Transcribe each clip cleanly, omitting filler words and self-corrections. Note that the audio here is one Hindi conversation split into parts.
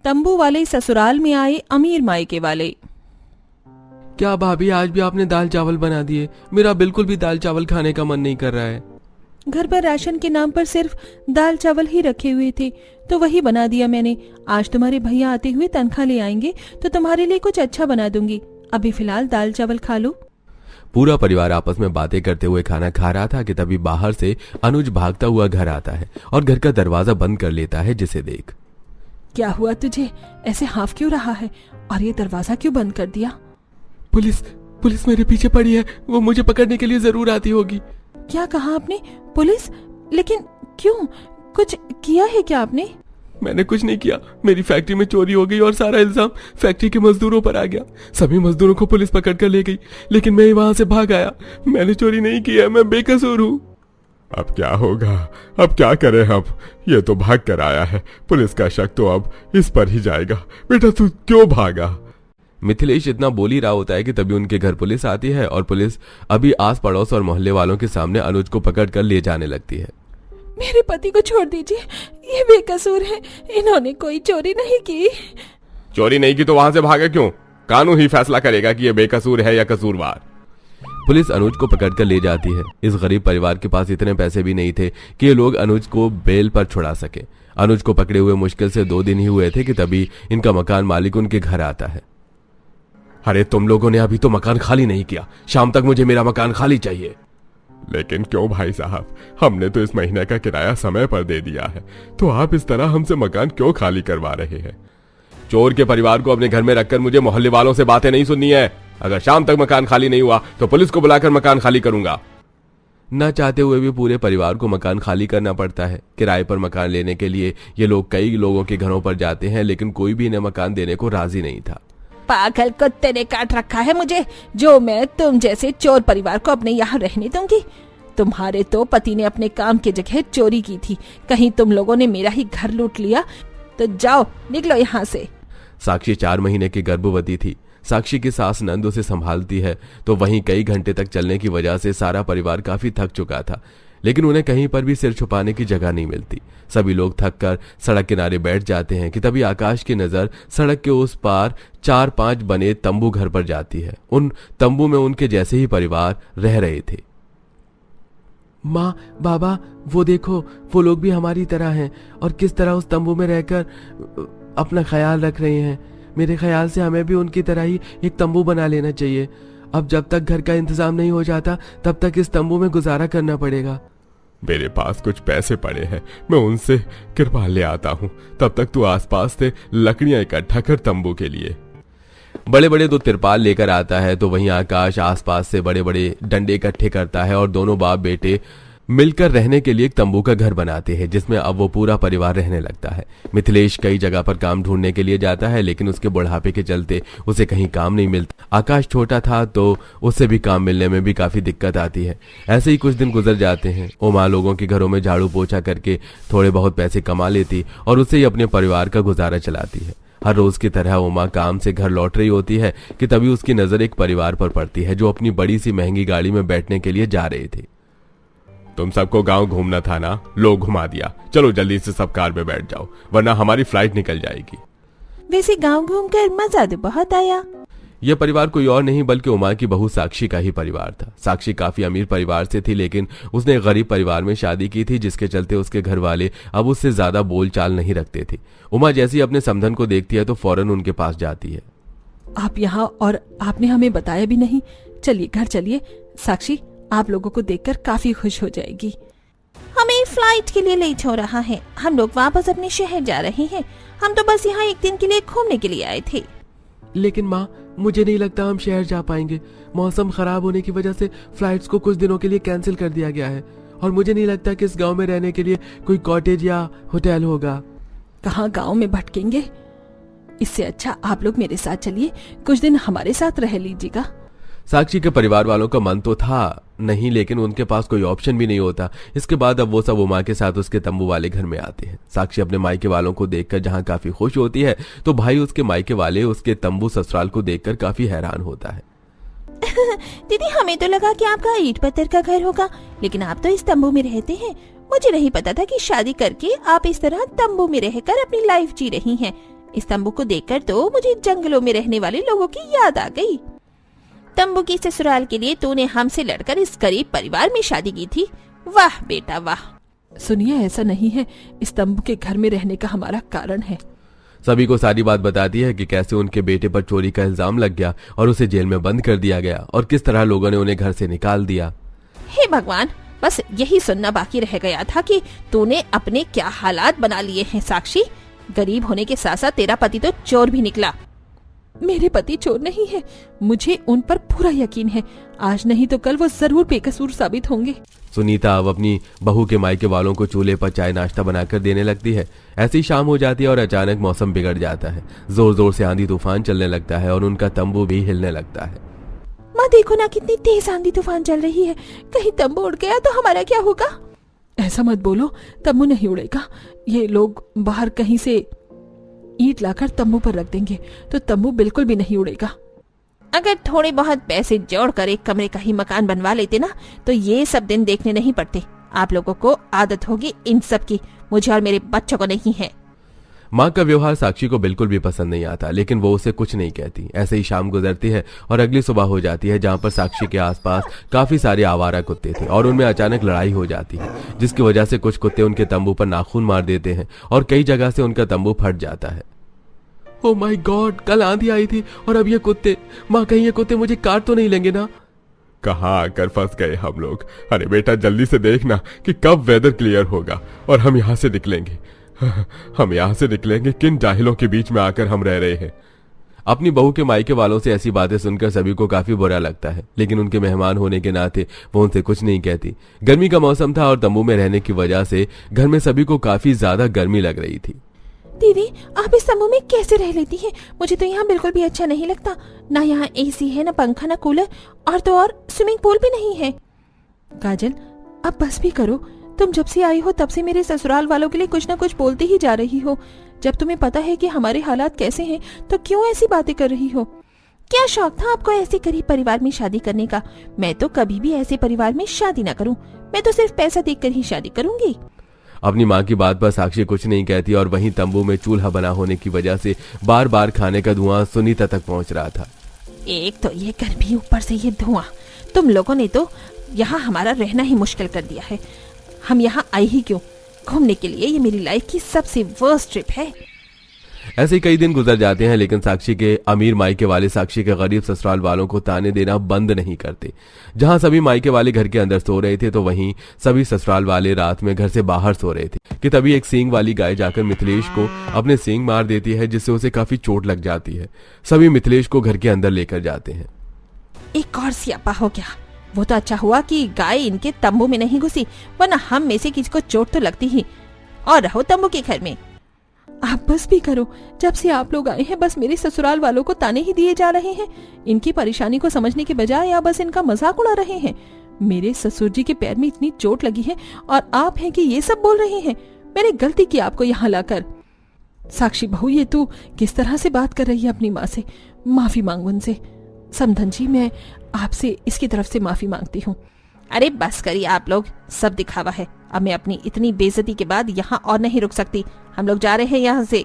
तंबू वाले ससुराल में आए अमीर मायके वाले। क्या भाभी आज भी आपने दाल चावल बना दिए? मेरा बिल्कुल भी दाल चावल खाने का मन नहीं कर रहा है। घर पर राशन के नाम पर सिर्फ दाल चावल ही रखे हुए थे तो वही बना दिया मैंने। आज तुम्हारे भैया आते हुए तनख्वाह ले आएंगे तो तुम्हारे लिए कुछ अच्छा बना दूंगी। अभी फिलहाल दाल चावल खा लो। पूरा परिवार आपस में बातें करते हुए खाना खा रहा था कि तभी बाहर से अनुज भागता हुआ घर आता है और घर का दरवाजा बंद कर लेता है, जिसे देख। क्या हुआ तुझे? ऐसे हाफ क्यों रहा है और ये दरवाजा क्यों बंद कर दिया? पुलिस मेरे पीछे पड़ी है, वो मुझे पकड़ने के लिए जरूर आती होगी। क्या कहा आपने? पुलिस? लेकिन क्यों? कुछ किया है क्या आपने? मैंने कुछ नहीं किया। मेरी फैक्ट्री में चोरी हो गई और सारा इल्जाम फैक्ट्री के मजदूरों पर आ गया। सभी मजदूरों को पुलिस पकड़ कर ले गई, लेकिन मैं वहां से भाग आया। मैंने चोरी नहीं की है, मैं बेकसूर हूँ। अब क्या होगा? अब क्या करें हम? ये तो भाग कर आया है, पुलिस का शक तो अब इस पर ही जाएगा। बेटा तू क्यों भागा? मिथिलेश इतना बोल ही रहा होता है कि तभी उनके घर पुलिस आती है और पुलिस अभी आस पड़ोस और मोहल्ले वालों के सामने अनुज को पकड़ कर ले जाने लगती है। मेरे पति को छोड़ दीजिए, ये बेकसूर है, इन्होंने कोई चोरी नहीं की। चोरी नहीं की तो वहां से भागा क्यों? कानून ही फैसला करेगा कि ये बेकसूर है या कसूरवार। पुलिस अनुज को पकड़कर ले जाती है। इस गरीब परिवार के पास इतने पैसे भी नहीं थे कि ये लोग अनुज को बेल पर छुड़ा सके। अनुज को पकड़े हुए मुश्किल से 2 दिन ही हुए थे कि तभी इनका मकान मालिक उनके घर आता है। अरे तुम लोगों ने अभी तो मकान खाली नहीं किया, शाम तक मुझे मेरा मकान खाली चाहिए। लेकिन क्यों भाई साहब, हमने तो इस महीने का किराया समय पर दे दिया है, तो आप इस तरह हमसे मकान क्यों खाली करवा रहे हैं? चोर के परिवार को अपने घर में रखकर मुझे मोहल्ले वालों से बातें नहीं सुननी है। अगर शाम तक मकान खाली नहीं हुआ तो पुलिस को बुलाकर मकान खाली करूंगा। न चाहते हुए भी पूरे परिवार को मकान खाली करना पड़ता है। किराए पर मकान लेने के लिए ये लोग कई लोगों के घरों पर जाते हैं, लेकिन कोई भी इन्हें मकान देने को राजी नहीं था। पागल कुत्ते ने काट रखा है मुझे, जो मैं तुम जैसे चोर परिवार को अपने यहाँ रहने दूंगी। तुम्हारे तो पति ने अपने काम की जगह चोरी की थी, कहीं तुम लोगों ने मेरा ही घर लूट लिया तो जाओ निकलो यहाँ से। साक्षी 4 महीने की गर्भवती थी। साक्षी की सास नंद उसे संभालती है, तो वहीं कई घंटे तक चलने की वजह से सारा परिवार काफी थक चुका था, लेकिन उन्हें कहीं पर भी सिर छुपाने की जगह नहीं मिलती। सभी लोग थक कर सड़क किनारे बैठ जाते हैं कि तभी आकाश की नजर सड़क के उस पार 4-5 बने तंबू घर पर जाती है। उन तंबू में उनके जैसे ही परिवार रह रहे थे। माँ, बाबा, वो देखो, वो लोग भी हमारी तरह हैं और किस तरह उस तंबू में रहकर अपना ख्याल रख रहे हैं। मेरे ख्याल से हमें भी उनकी तरह ही एक तंबू बना लेना चाहिए। अब जब तक घर का इंतजाम नहीं हो जाता तब तक इस तंबू में गुजारा करना पड़ेगा। मेरे पास कुछ पैसे पड़े हैं, मैं उनसे तिरपाल ले आता हूँ। तब तक तू आसपास से लकड़ियां इकट्ठा कर तंबू के लिए। बड़े बड़े 2 तिरपाल लेकर आता है, तो वहीं आकाश आसपास से बड़े बड़े डंडे इकट्ठे करता है और दोनों बाप बेटे मिलकर रहने के लिए एक तंबू का घर बनाते हैं, जिसमें अब वो पूरा परिवार रहने लगता है। मिथिलेश कई जगह पर काम ढूंढने के लिए जाता है, लेकिन उसके बुढ़ापे के चलते उसे कहीं काम नहीं मिलता। आकाश छोटा था तो उससे भी काम मिलने में भी काफी दिक्कत आती है। ऐसे ही कुछ दिन गुजर जाते हैं। उमा लोगों के घरों में झाड़ू पोछा करके थोड़े बहुत पैसे कमा लेती और उससे ही अपने परिवार का गुजारा चलाती है। हर रोज की तरह उमा काम से घर लौट रही होती है कि तभी उसकी नजर एक परिवार पर पड़ती है, जो अपनी बड़ी सी महंगी गाड़ी में बैठने के लिए जा रहे थे। तुम सबको गांव घूमना था ना, लो घुमा दिया। चलो जल्दी से सब कार में बैठ जाओ, वरना हमारी फ्लाइट निकल जाएगी। वैसे गांव घूमकर मजा तो बहुत आया। यह परिवार कोई और नहीं बल्कि उमा की बहू साक्षी का ही परिवार था। साक्षी काफी अमीर परिवार से थी, लेकिन उसने एक गरीब परिवार में शादी की थी, जिसके चलते उसके घर वाले अब उससे ज्यादा बोलचाल नहीं रखते थे। उमा जैसी अपने समधन को देखती है तो फौरन उनके पास जाती है। आप यहाँ और आपने हमें बताया भी नहीं। चलिए घर चलिए, साक्षी आप लोगों को देखकर काफी खुश हो जाएगी। हमें फ्लाइट के लिए लेट हो रहा है, हम लोग वापस अपने शहर जा रहे हैं। हम तो बस यहाँ 1 दिन के लिए घूमने के लिए आए थे। लेकिन माँ, मुझे नहीं लगता हम शहर जा पाएंगे। मौसम खराब होने की वजह से फ्लाइट्स को कुछ दिनों के लिए कैंसिल कर दिया गया है और मुझे नहीं लगता कि इस गांव में रहने के लिए कोई कॉटेज या होटल होगा। कहाँ गांव में भटकेंगे, इससे अच्छा आप लोग मेरे साथ चलिए, कुछ दिन हमारे साथ रह लीजिएगा। साक्षी के परिवार वालों का मन तो था नहीं, लेकिन उनके पास कोई ऑप्शन भी नहीं होता। इसके बाद अब वो सब उमा के साथ उसके तंबू वाले घर में आते हैं। साक्षी अपने मायके वालों को देखकर जहां काफी खुश होती है, तो भाई उसके मायके वाले उसके तंबू ससुराल को देखकर काफी हैरान होता है। दीदी, हमें तो लगा कि आपका ईंट पत्थर का घर होगा, लेकिन आप तो इस तंबू में रहते हैं। मुझे नहीं पता था कि शादी करके आप इस तरह तंबू में रहकर अपनी लाइफ जी रही हैं। इस तंबू को देखकर तो मुझे जंगलों में रहने वाले लोगों की याद आ गई। तंबू की ससुराल के लिए तूने हमसे लड़कर इस गरीब परिवार में शादी की थी। वाह बेटा वाह। सुनिए, ऐसा नहीं है, इस तंबू के घर में रहने का हमारा कारण है। सभी को सारी बात बताती है कि कैसे उनके बेटे पर चोरी का इल्जाम लग गया और उसे जेल में बंद कर दिया गया और किस तरह लोगों ने उन्हें घर से निकाल दिया। हे भगवान, बस यही सुनना बाकी रह गया था कि तूने अपने क्या हालात बना लिए हैं साक्षी। गरीब होने के साथ साथ तेरा पति तो चोर भी निकला। मेरे पति चोर नहीं है, मुझे उन पर पूरा यकीन है। आज नहीं तो कल वो जरूर बेकसूर साबित होंगे। सुनीता अब अपनी बहू के मायके वालों को चूल्हे पर चाय नाश्ता बनाकर देने लगती है। ऐसी शाम हो जाती है और अचानक मौसम बिगड़ जाता है। जोर जोर से आंधी तूफान चलने लगता है और उनका तंबू भी हिलने लगता है। माँ देखो ना, कितनी तेज आंधी तूफान चल रही है। कहीं तंबू उड़ गया तो हमारा क्या होगा? ऐसा मत बोलो, तंबू नहीं उड़ेगा। ये लोग बाहर कहीं से ईंट लाकर तंबू पर रख देंगे तो तंबू बिल्कुल भी नहीं उड़ेगा। अगर थोड़े बहुत पैसे जोड़कर एक कमरे का ही मकान बनवा लेते ना तो ये सब दिन देखने नहीं पड़ते। आप लोगों को आदत होगी इन सब की, मुझे और मेरे बच्चों को नहीं है। माँ का व्यवहार साक्षी को बिल्कुल भी पसंद नहीं आता, लेकिन वो उसे कुछ नहीं कहती। ऐसे ही शाम गुजरती है और अगली सुबह हो जाती है, जहाँ पर साक्षी के आसपास काफी सारे आवारा कुत्ते थे और उनमें अचानक लड़ाई हो जाती है, जिसकी वजह से कुछ कुत्ते उनके तंबू पर नाखून मार देते हैं और कई जगह से उनका तंबू फट जाता है। ओह माय गॉड, कल आंधी आई थी और अब ये कुत्ते। माँ, कहीं ये कुत्ते मुझे काट तो नहीं लेंगे ना? कहाँ आकर फंस गए हम लोग। अरे बेटा, जल्दी से देखना कि कब वेदर क्लियर होगा और हम यहाँ से निकलेंगे। हम यहाँ से निकलेंगे, किन जाहिलों के बीच में आकर हम रह रहे हैं। अपनी बहू के मायके वालों से ऐसी बातें सुनकर सभी को काफी बुरा लगता है, लेकिन उनके मेहमान होने के नाते वो उनसे कुछ नहीं कहती। गर्मी का मौसम था और तंबू में रहने की वजह से घर में सभी को काफी ज्यादा गर्मी लग रही थी। दीदी, आप इस तंबू में कैसे रह लेती हैं? मुझे तो यहाँ बिल्कुल भी अच्छा नहीं लगता। ना यहाँ एसी है, ना पंखा, ना कूलर, और तो और स्विमिंग पूल भी नहीं है। काजल, अब बस भी करो। तुम जब से आई हो तब से मेरे ससुराल वालों के लिए कुछ ना कुछ बोलती ही जा रही हो। जब तुम्हें पता है कि हमारे हालात कैसे हैं तो क्यों ऐसी बातें कर रही हो? क्या शौक था आपको ऐसे गरीब परिवार में शादी करने का? मैं तो कभी भी ऐसे परिवार में शादी ना करूं। मैं तो सिर्फ पैसा देखकर ही शादी करूंगी। अपनी माँ की बात पर साक्षी कुछ नहीं कहती और वहीं तंबू में चूल्हा बना होने की वजह से बार बार खाने का धुआं सुनीता तक पहुंच रहा था। एक तो ये गर्मी, ऊपर से ये धुआं। तुम लोगों ने तो यहाँ हमारा रहना ही मुश्किल कर दिया है। हम यहाँ आए ही क्यों? घूमने के लिए। ये मेरी लाइफ की सबसे वर्स्ट ट्रिप है। ऐसे ही कई दिन गुजर जाते हैं, लेकिन साक्षी के अमीर मायके वाले साक्षी के गरीब ससुराल वालों को ताने देना बंद नहीं करते। जहां सभी मायके वाले घर के अंदर सो रहे थे तो वहीं सभी ससुराल वाले रात में घर से बाहर सो रहे थे कि तभी एक सींग वाली गाय जाकर मिथिलेश को अपने सींग मार देती है, जिससे उसे काफी चोट लग जाती है। सभी मिथिलेश को घर के अंदर लेकर जाते हैं। एक और स्यापा हो गया। वो तो अच्छा हुआ कि गाय इनके तंबू में नहीं घुसी, वरना हम में से किसी को चोट तो लगती ही। और रहो तंबू के घर में। आप बस भी करो। जब से आप लोग आए हैं बस मेरे ससुराल वालों को ताने ही दिए जा रहे हैं। इनकी परेशानी को समझने के बजाय या बस इनका मजाक उड़ा रहे हैं। मेरे ससुर जी के पैर में इतनी चोट लगी है और आप हैं कि ये सब बोल रहे हैं। मैंने गलती की आपको यहाँ लाकर। साक्षी बहू, ये तू किस तरह से बात कर रही है अपनी माँ से? माफी मांग उनसे। समधन जी, मैं आपसे इसकी तरफ से माफी मांगती हूँ। अरे बस करिए आप लोग, सब दिखावा है। अब मैं अपनी इतनी बेइज्जती के बाद यहाँ और नहीं रुक सकती। हम लोग जा रहे हैं यहाँ से।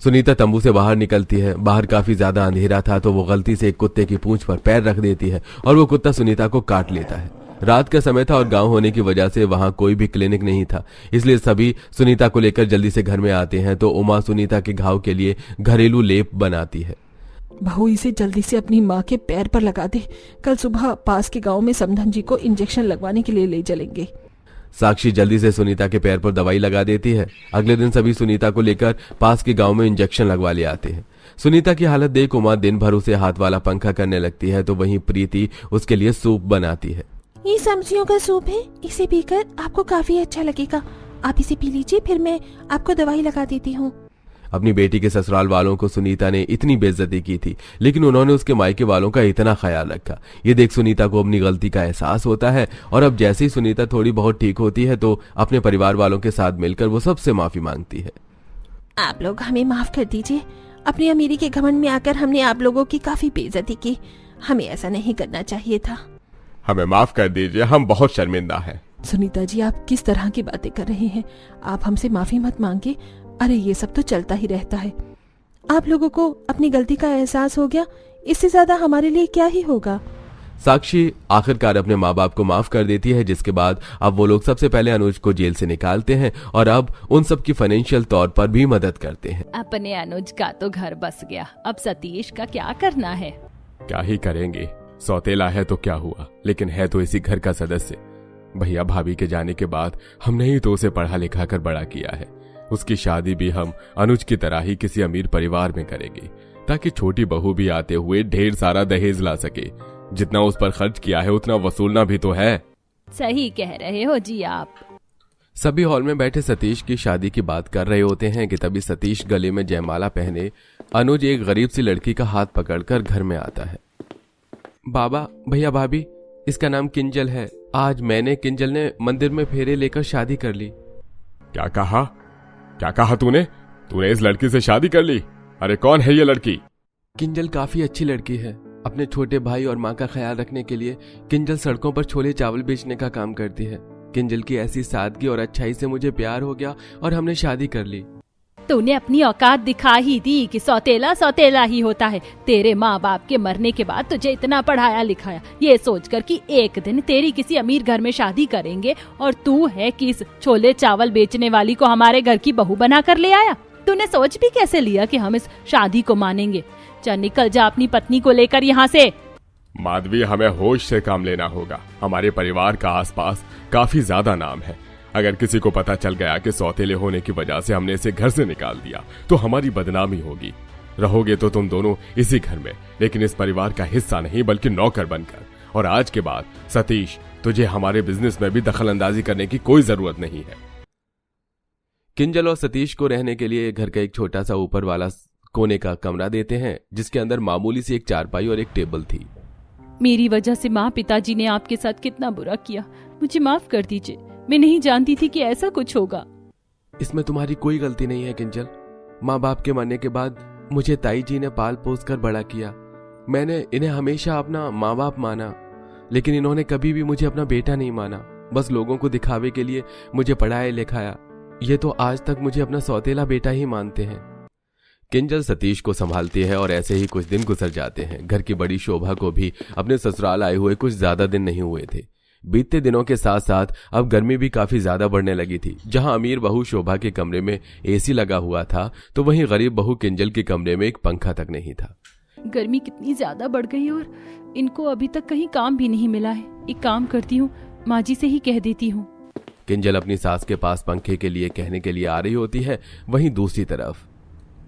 सुनीता तंबू से बाहर निकलती है। बाहर काफी ज्यादा अंधेरा था तो वो गलती से एक कुत्ते की पूंछ पर पैर रख देती है और वो कुत्ता सुनीता को काट लेता है। रात का समय था और गांव होने की वजह से वहां कोई भी क्लिनिक नहीं था, इसलिए सभी सुनीता को लेकर जल्दी से घर में आते हैं। तो उमा सुनीता के घाव के लिए घरेलू लेप बनाती है। बहू, इसे जल्दी से अपनी माँ के पैर पर लगा दे। कल सुबह पास के गांव में समधन जी को इंजेक्शन लगवाने के लिए ले चलेंगे। साक्षी जल्दी से सुनीता के पैर पर दवाई लगा देती है। अगले दिन सभी सुनीता को लेकर पास के गांव में इंजेक्शन लगवा ले आते हैं। सुनीता की हालत देख उमा दिन भर उसे हाथ वाला पंखा करने लगती है तो वहीं प्रीति उसके लिए सूप बनाती है। ये सब्जियों का सूप है, इसे पीकर आपको काफी अच्छा लगेगा। आप इसे पी लीजिए, फिर मैं आपको दवाई लगा देती हूँ। अपनी बेटी के ससुराल वालों को सुनीता ने इतनी बेइज्जती की थी, लेकिन उन्होंने उसके मायके वालों का इतना ख्याल रखा। ये देख सुनीता को अपनी गलती का एहसास होता है और अब जैसे ही सुनीता थोड़ी बहुत ठीक होती है तो अपने परिवार वालों के साथ मिलकर वो सबसे माफी मांगती है। आप लोग हमें माफ कर दीजिए। अपनी अमीरी के घमंड में आकर हमने आप लोगों की काफी बेइज्जती की। हमें ऐसा नहीं करना चाहिए था। हमें माफ कर दीजिए, हम बहुत शर्मिंदा हैं। सुनीता जी, आप किस तरह की बातें कर रहे हैं? आप हमसे माफी मत मांगे। अरे ये सब तो चलता ही रहता है। आप लोगों को अपनी गलती का एहसास हो गया, इससे ज्यादा हमारे लिए क्या ही होगा। साक्षी आखिरकार अपने माँ बाप को माफ कर देती है, जिसके बाद अब वो लोग सबसे पहले अनुज को जेल से निकालते हैं और अब उन सब की फाइनेंशियल तौर पर भी मदद करते हैं। अपने अनुज का तो घर बस गया, अब सतीश का क्या करना है? क्या ही करेंगे, सौतेला है तो क्या हुआ, लेकिन है तो इसी घर का सदस्य। भैया भाभी के जाने के बाद हमने ही तो उसे पढ़ा लिखा कर बड़ा किया है। उसकी शादी भी हम अनुज की तरह ही किसी अमीर परिवार में करेंगे, ताकि छोटी बहू भी आते हुए ढेर सारा दहेज ला सके। जितना उस पर खर्च किया है उतना वसूलना भी तो है। सही कह रहे हो जी आप। सभी हॉल में बैठे सतीश की शादी की बात कर रहे होते हैं कि तभी सतीश गले में जयमाला पहने अनुज एक गरीब सी लड़की का हाथ पकड़कर घर में आता है। बाबा, भैया भाभी, इसका नाम किंजल है। आज मैंने किंजल ने मंदिर में फेरे लेकर शादी कर ली। क्या कहा तूने इस लड़की से शादी कर ली? अरे कौन है ये लड़की? किंजल काफी अच्छी लड़की है। अपने छोटे भाई और माँ का ख्याल रखने के लिए किंजल सड़कों पर छोले चावल बेचने का काम करती है। किंजल की ऐसी सादगी और अच्छाई से मुझे प्यार हो गया और हमने शादी कर ली। तूने अपनी औकात दिखा ही दी कि सौतेला सौतेला ही होता है। तेरे माँ बाप के मरने के बाद तुझे इतना पढ़ाया लिखाया, ये सोचकर कि एक दिन तेरी किसी अमीर घर में शादी करेंगे, और तू है कि इस छोले चावल बेचने वाली को हमारे घर की बहू बना कर ले आया। तूने सोच भी कैसे लिया कि हम इस शादी को मानेंगे? चल निकल जा अपनी पत्नी को लेकर यहाँ से। माधवी, हमें होश से काम लेना होगा। हमारे परिवार का आसपास काफी ज्यादा नाम है। अगर किसी को पता चल गया कि सौतेले होने की वजह से हमने इसे घर से निकाल दिया तो हमारी बदनामी होगी। रहोगे तो तुम दोनों इसी घर में, लेकिन इस परिवार का हिस्सा नहीं बल्कि नौकर बनकर। और आज के बाद सतीश, तुझे हमारे बिजनेस में भी दखल अंदाजी करने की कोई जरूरत नहीं है। किंजल और सतीश को रहने के लिए घर का एक छोटा सा ऊपर वाला कोने का कमरा देते हैं, जिसके अंदर मामूली सी एक चारपाई और एक टेबल थी। मेरी वजह से माँ पिताजी ने आपके साथ कितना बुरा किया, मुझे माफ कर दीजिए। मैं नहीं जानती थी कि ऐसा कुछ होगा। इसमें तुम्हारी कोई गलती नहीं है किंजल। माँ बाप के मरने के बाद मुझे ताई जी ने पाल पोस कर बड़ा किया। मैंने इन्हें हमेशा अपना माँ बाप माना, लेकिन इन्होंने कभी भी मुझे अपना बेटा नहीं माना। बस लोगों को दिखावे के लिए मुझे पढ़ाया लिखाया। ये तो आज तक मुझे अपना सौतेला बेटा ही मानते हैं। किंजल सतीश को संभालती है और ऐसे ही कुछ दिन गुजर जाते हैं। घर की बड़ी शोभा को भी अपने ससुराल आए हुए कुछ ज्यादा दिन नहीं हुए थे। बीतते दिनों के साथ साथ अब गर्मी भी काफी ज्यादा बढ़ने लगी थी। जहां अमीर बहू शोभा के कमरे में एसी लगा हुआ था, तो वहीं गरीब बहू किंजल के कमरे में एक पंखा तक नहीं था। गर्मी कितनी ज्यादा बढ़ गई और इनको अभी तक कहीं काम भी नहीं मिला है। एक काम करती हूँ, माँ जी से ही कह देती हूँ। किंजल अपनी सास के पास पंखे के लिए कहने के लिए आ रही होती है। वहीं दूसरी तरफ,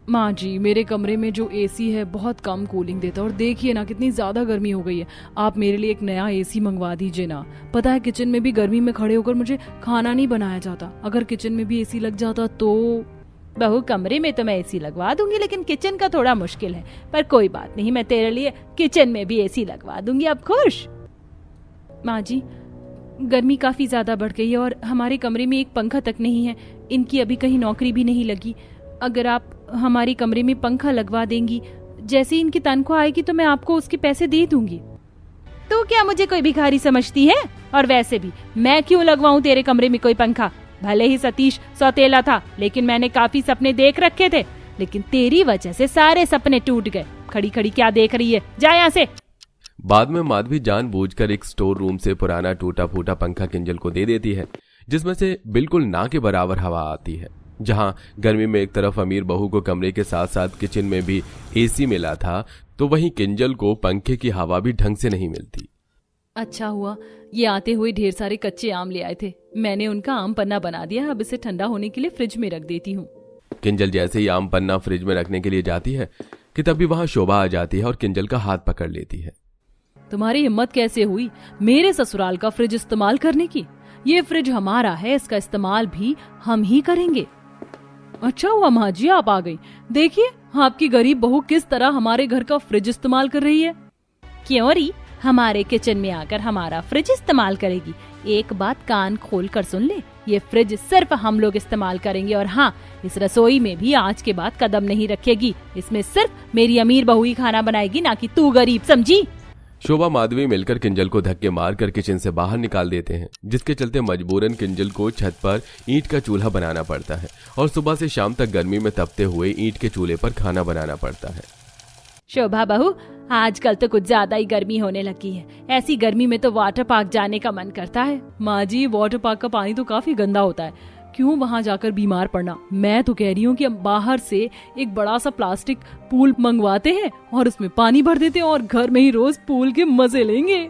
माँ जी, मेरे कमरे में जो एसी है बहुत कम कूलिंग देता है, और देखिए ना कितनी ज्यादा गर्मी हो गई है। आप मेरे लिए एक नया एसी मंगवा दीजिए ना। पता है किचन में भी गर्मी में खड़े होकर मुझे खाना नहीं बनाया जाता। अगर किचन में भी एसी लग जाता तो। बहू, कमरे में तो मैं एसी लगवा दूंगी, लेकिन किचन का थोड़ा मुश्किल है। पर कोई बात नहीं, मैं तेरे लिए किचन में भी एसी लगवा दूंगी। अब खुश? माँ जी, गर्मी काफी ज्यादा बढ़ गई है और हमारे कमरे में एक पंखा तक नहीं है। इनकी अभी कहीं नौकरी भी नहीं लगी। अगर आप हमारे कमरे में पंखा लगवा देंगी, जैसे ही इनकी तनख्वाह आएगी तो मैं आपको उसके पैसे दे दूंगी। तू क्या मुझे कोई भिखारी समझती है? और वैसे भी मैं क्यों लगवाऊं तेरे कमरे में कोई पंखा? भले ही सतीश सौतेला था, लेकिन मैंने काफी सपने देख रखे थे। लेकिन तेरी वजह से सारे सपने टूट गए। खड़ी खड़ी क्या देख रही है? जा यहाँ से। बाद में माधवी जानबूझकर एक स्टोर रूम से पुराना टूटा फूटा पंखा किंजल को दे देती है, जिसमें से बिल्कुल ना के बराबर हवा आती है। जहां गर्मी में एक तरफ अमीर बहू को कमरे के साथ साथ किचन में भी एसी मिला था, तो वहीं किंजल को पंखे की हवा भी ढंग से नहीं मिलती। अच्छा हुआ ये आते हुए ढेर सारे कच्चे आम ले आए थे। मैंने उनका आम पन्ना बना दिया। अब इसे ठंडा होने के लिए फ्रिज में रख देती हूँ। किंजल जैसे ही आम पन्ना फ्रिज में रखने के लिए जाती है कि तभी वहां शोभा आ जाती है और किंजल का हाथ पकड़ लेती है। तुम्हारी हिम्मत कैसे हुई मेरे ससुराल का फ्रिज इस्तेमाल करने की? ये फ्रिज हमारा है, इसका इस्तेमाल भी हम ही करेंगे। अच्छा हुआ माँ जी आप आ गई। देखिए आपकी गरीब बहू किस तरह हमारे घर का फ्रिज इस्तेमाल कर रही है। क्यों री, हमारे किचन में आकर हमारा फ्रिज इस्तेमाल करेगी? एक बात कान खोल कर सुन ले, ये फ्रिज सिर्फ हम लोग इस्तेमाल करेंगे। और हाँ, इस रसोई में भी आज के बाद कदम नहीं रखेगी। इसमें सिर्फ मेरी अमीर बहू ही खाना बनाएगी, ना कि तू गरीब, समझी? शोभा माधवी मिलकर किंजल को धक्के मारकर किचन से बाहर निकाल देते हैं, जिसके चलते मजबूरन किंजल को छत पर ईंट का चूल्हा बनाना पड़ता है और सुबह से शाम तक गर्मी में तपते हुए ईंट के चूल्हे पर खाना बनाना पड़ता है। शोभा बहू, आजकल तो कुछ ज्यादा ही गर्मी होने लगी है। ऐसी गर्मी में तो वाटर पार्क जाने का मन करता है। माँ जी, वाटर पार्क का पानी तो काफी गंदा होता है, क्यों वहाँ जाकर बीमार पड़ना। मैं तो कह रही हूँ कि हम बाहर से एक बड़ा सा प्लास्टिक पूल मंगवाते हैं और उसमें पानी भर देते हैं और घर में ही रोज पूल के मजे लेंगे।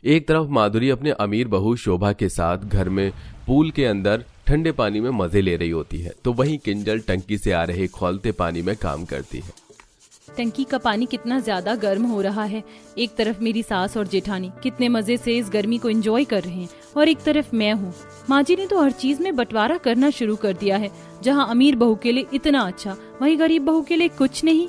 एक तरफ माधुरी अपने अमीर बहू शोभा के साथ घर में पूल के अंदर ठंडे पानी में मजे ले रही होती है, तो वहीं किंजल टंकी से आ रहे खौलते पानी में काम करती है। टंकी का पानी कितना ज्यादा गर्म हो रहा है। एक तरफ मेरी सास और जेठानी कितने मजे से इस गर्मी को एंजॉय कर रहे हैं और एक तरफ मैं हूँ। माँ जी ने तो हर चीज में बंटवारा करना शुरू कर दिया है। जहाँ अमीर बहू के लिए इतना अच्छा, वहीं गरीब बहू के लिए कुछ नहीं।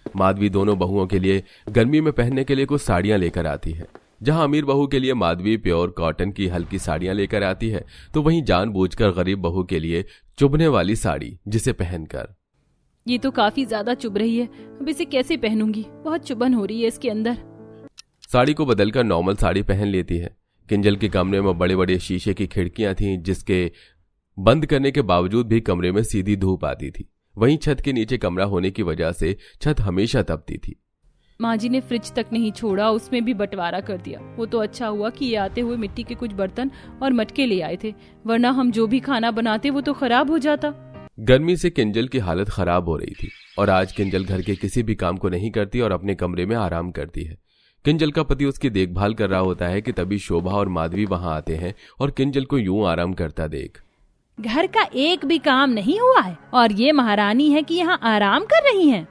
माधवी दोनों बहुओं के लिए गर्मी में पहनने के लिए कुछ साड़ियां लेकर आती है। जहां अमीर बहू के लिए माधवी प्योर कॉटन की हल्की साड़ियां लेकर आती है, तो वहीं जानबूझकर गरीब बहू के लिए चुभने वाली साड़ी, जिसे पहनकर ये तो काफी ज्यादा चुभ रही है। अब इसे कैसे पहनूंगी, बहुत चुभन हो रही है इसके अंदर। साड़ी को बदलकर नॉर्मल साड़ी पहन लेती है। किंजल के कमरे में बड़े बड़े शीशे की खिड़कियां थीं, जिसके बंद करने के बावजूद भी कमरे में सीधी धूप आती थी। वहीं छत के नीचे कमरा होने की वजह से छत हमेशा तपती थी। माँ जी ने फ्रिज तक नहीं छोड़ा, उसमें भी बंटवारा कर दिया। वो तो अच्छा हुआ कि ये आते हुए मिट्टी के कुछ बर्तन और मटके ले आए थे, वरना हम जो भी खाना बनाते वो तो खराब हो जाता। गर्मी से किंजल की हालत खराब हो रही थी और आज किंजल घर के किसी भी काम को नहीं करती और अपने कमरे में आराम करती है। किंजल का पति उसकी देखभाल कर रहा होता है कि तभी शोभा और माधवी वहां आते हैं और किंजल को यूं आराम करता देख घर का एक भी काम नहीं हुआ है और ये महारानी है कि यहाँ आराम कर रही हैं।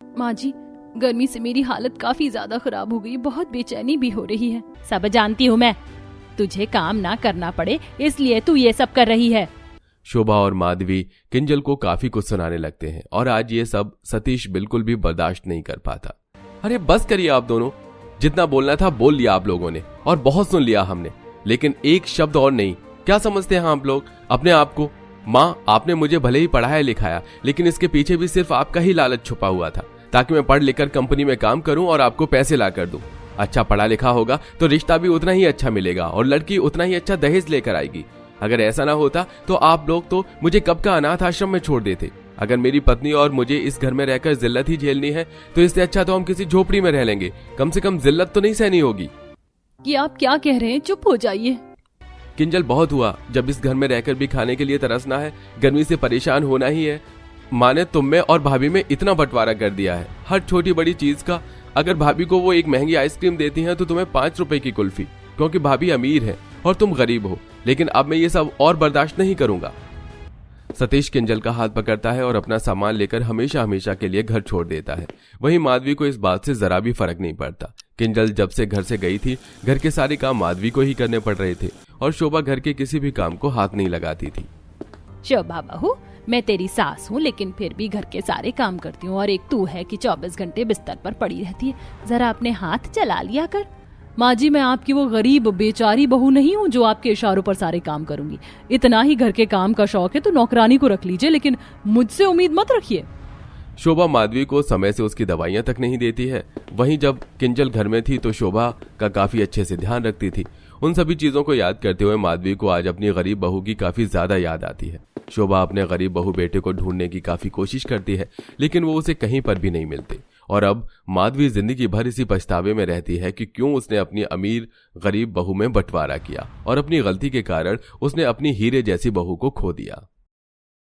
माँ जी, गर्मी से मेरी हालत काफी ज्यादा खराब हो गई, बहुत बेचैनी भी हो रही है। सब जानती हूँ मैं, तुझे काम ना करना पड़े इसलिए तू ये सब कर रही है। शोभा और माधवी किंजल को काफी कुछ सुनाने लगते हैं और आज ये सब सतीश बिल्कुल भी बर्दाश्त नहीं कर पाता। अरे बस करिए आप दोनों, जितना बोलना था बोल लिया आप लोगों ने और बहुत सुन लिया हमने, लेकिन एक शब्द और नहीं। क्या समझते हैं आप लोग अपने आप को? माँ, आपने मुझे भले ही पढ़ाया लिखाया, लेकिन इसके पीछे भी सिर्फ आपका ही लालच छुपा हुआ था, ताकि मैं पढ़ लिखकर कंपनी में काम करूं और आपको पैसे ला कर दूं। अच्छा पढ़ा लिखा होगा तो रिश्ता भी उतना ही अच्छा मिलेगा और लड़की उतना ही अच्छा दहेज लेकर आएगी। अगर ऐसा ना होता तो आप लोग तो मुझे कब का अनाथ आश्रम में छोड़ देते। अगर मेरी पत्नी और मुझे इस घर में रहकर जिल्लत ही झेलनी है तो इससे अच्छा तो हम किसी झोपड़ी में रह लेंगे, कम से कम जिल्लत तो नहीं सहनी होगी। ये आप क्या कह रहे हैं, चुप हो जाइए। किंजल बहुत हुआ, जब इस घर में रहकर भी खाने के लिए तरसना है, गर्मी से परेशान होना ही है। माँ ने तुम में और भाभी में इतना बंटवारा कर दिया है हर छोटी बड़ी चीज का। अगर भाभी को वो एक महंगी आइसक्रीम देती हैं तो तुम्हें 5 रुपए की कुल्फी, क्योंकि भाभी अमीर है और तुम गरीब हो। लेकिन अब मैं ये सब और बर्दाश्त नहीं करूंगा। सतीश किंजल का हाथ पकड़ता है और अपना सामान लेकर हमेशा हमेशा के लिए घर छोड़ देता है। वहीं माधवी को इस बात से जरा भी फर्क नहीं पड़ता। किंजल जब से घर से गई थी, घर के सारे काम माधवी को ही करने पड़ रहे थे और शोभा घर के किसी भी काम को हाथ नहीं लगाती थी। शोभा बहू, मैं तेरी सास हूँ, लेकिन फिर भी घर के सारे काम करती हूँ और एक तू है कि 24 घंटे बिस्तर पर पड़ी रहती है। जरा अपने हाथ चला लिया कर। माँ जी, मैं आपकी वो गरीब बेचारी बहू नहीं हूँ जो आपके इशारों पर सारे काम करूंगी। इतना ही घर के काम का शौक है तो नौकरानी को रख लीजिए, लेकिन मुझसे उम्मीद मत रखिए। शोभा माधवी को समय से उसकी दवाइयां तक नहीं देती है। वहीं जब किंजल घर में थी तो शोभा का काफी अच्छे से ध्यान रखती थी। उन सभी चीजों को याद करते हुए माधवी को आज अपनी गरीब बहू की काफी ज्यादा याद आती है। शोभा अपने गरीब बहू बेटे को ढूंढने की काफी कोशिश करती है, लेकिन वो उसे कहीं पर भी नहीं मिलते। और अब माधवी जिंदगी भर इसी पछतावे में रहती है कि क्यों उसने अपनी अमीर गरीब बहू में बंटवारा किया और अपनी गलती के कारण उसने अपनी हीरे जैसी बहू को खो दिया।